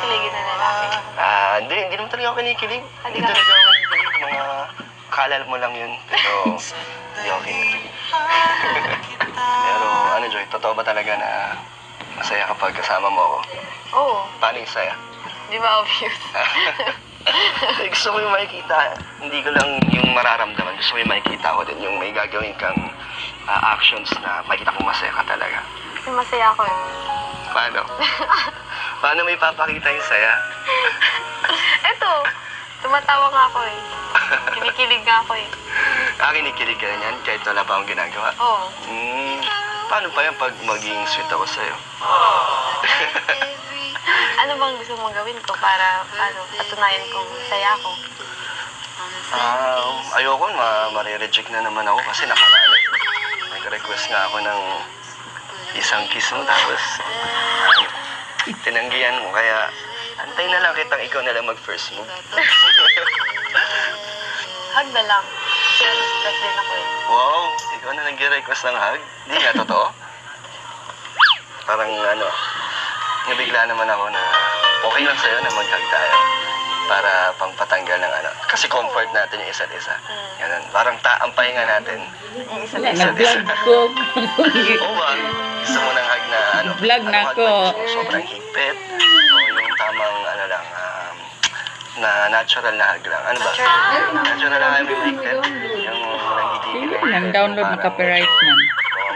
kikiligin na lalaki? Hindi naman talaga ako kinikilig. Hindi Hindi ka- talaga ako kinikilig. Mga kalal mo lang yun. Pero, hindi ako kinikilig. Pero, ano Joy, totoo ba talaga na masaya kapag kasama mo ako? Oo. Paano yung saya? Di ba obvious? Gusto ko yung makikita. Hindi ko lang yung mararamdaman. Gusto ko yung makikita ko din. Yung may gagawin kang actions na makikita kong masaya ka talaga. Kasi masaya ako eh. Paano? Paano may papakita yung saya? Eto, tumatawa nga ako eh. Kinikilig nga ako eh. Kinikilig ka na yan kahit wala pa akong ginagawa. Oo. Paano pa yan pag maging sweet ako sa'yo? Ano bang gusto mong gawin ko para patunayan kong masaya ako? Ayoko ma-reject na naman ako kasi nakaraan eh. Nag-request nga ako ng isang kiss mo tapos tinanggihan mo. Kaya antay na lang kitang ikaw na lang mag-first move. Hug na lang. Kasi stress din ako eh. Wow, ikaw na nag-request ng hug? Hindi nga totoo? Parang nabigla naman ako na okay lang sa'yo na mag-hug tayo para pangpatanggal ng Kasi comfort natin yung isa't isa. Ganun. Parang ang pahinga natin. Yung isa Wala, isa. nag-vlog ko. Oo ba? Gusto mo ng hug na Vlog na hug ako. ba? Sobrang higpit. O yung tamang na natural na hug lang. Ano ba? Natural na hug yung higpit. Yung nagigigil. Sige lang, download na copyright man.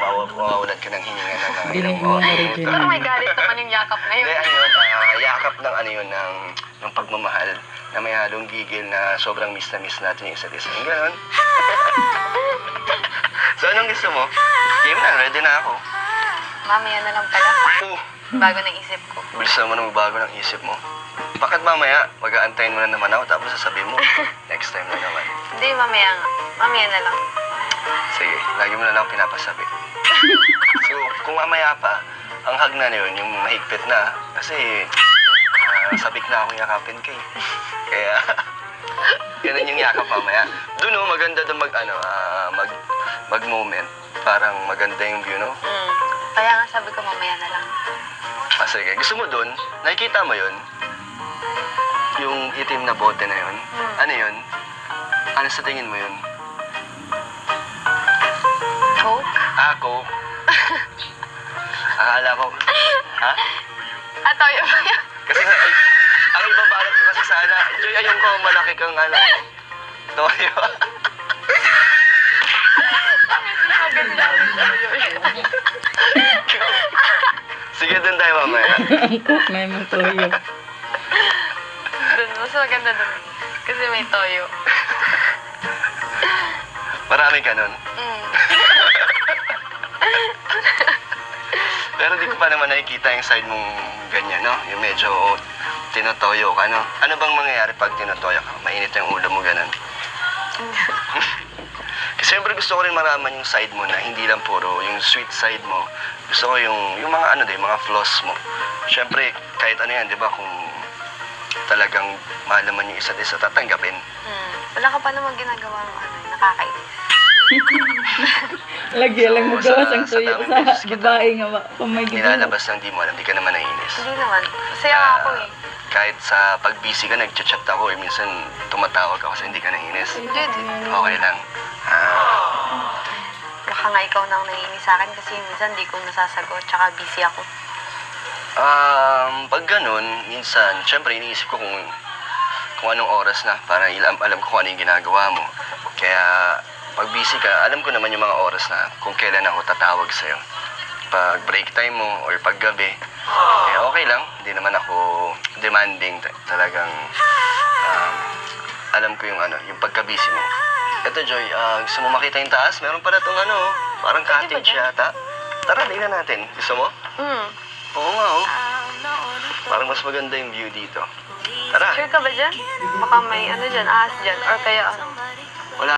Mawawalan ka ng hininga na ng Dinig mo ang original. Oh my God, ito naman yung yakap na yun. Hindi, yakap ng ng pagmamahal na may halong gigil na sobrang miss na miss natin yung isa't isa. Yung gano'n. So, anong gusto mo? Game na, ready na ako. Mamaya na lang pala. Oh, Bago ng isip ko. bilis naman ang magbago ng isip mo. Bakit mamaya, mag-aantayin mo na naman ako tapos sasabihin mo, next time na naman. Hindi, mamaya nga. Mamaya na lang. Sige, lagi mo na lang pinapasabi. So, kung mamaya pa, ang hug na yun, yung mahigpit na, kasi sabik na akong yakapin kay. Kaya, ganun yung yakap mamaya. Doon maganda doon mag-moment. Parang maganda yung view, no? Kaya nga sabi ko mamaya na lang. Sige, gusto mo doon, nakikita mo yun? Yung itim na bote na yun? Ano yun? Ano sa tingin mo yun? Coke? Ako. Akala ko. Ha? Toyo ba yun? Kasi ang ibabalot ko kasi sana, Joy, ayun ko, malaki kang toyo. Maganda. Sige, doon tayo mamaya. Ang cook na yung toyo. Doon, mas maganda doon. Kasi may toyo. Marami ka nun. Pero di ko pa naman nakikita yung side mong ganyan, no? Yung medyo tinotoyo ka, no? Ano bang mangyayari pag tinotoyo ka? Mainit yung ulo mo, ganun. Kasi siyempre gusto ko rin maraman yung side mo na hindi lang puro yung sweet side mo. Gusto ko yung mga mga flaws mo. Siyempre, kahit ano yan, di ba, kung talagang mahal naman yung isa't isa, tatanggapin. Wala ka pa naman ginagawa ng nakakainis. Lagi lang mo gawas ang tuyo sa babae nga kung may ginawa. Nilalabas lang, di mo alam, di ka naman naiinis. Hindi naman. Masaya nga ako eh. Kahit sa pag-busy ka, nag-chat ako, minsan tumatawag ako kasi hindi ka naiinis. Hindi. Okay lang. Baka nga ikaw na ang naiinis sa akin kasi minsan di ko nasasagot tsaka busy ako. Pag ganun, minsan, syempre iniisip ko kung anong oras na para alam ko kung ano yung ginagawa mo. Kaya pag busy ka, alam ko naman yung mga oras na kung kailan ako tatawag sa'yo. Pag break time mo or pag gabi, okay lang. Hindi naman ako demanding. Talagang alam ko yung pagka-busy mo. Ito, Joy, gusto mo makita yung taas? Meron pala itong parang cottage yata. Tara, tingnan natin. Gusto mo? Oo nga, oh. Parang mas maganda yung view dito. Tara. Sure ka ba dyan? Baka may dyan, ahas dyan, or kaya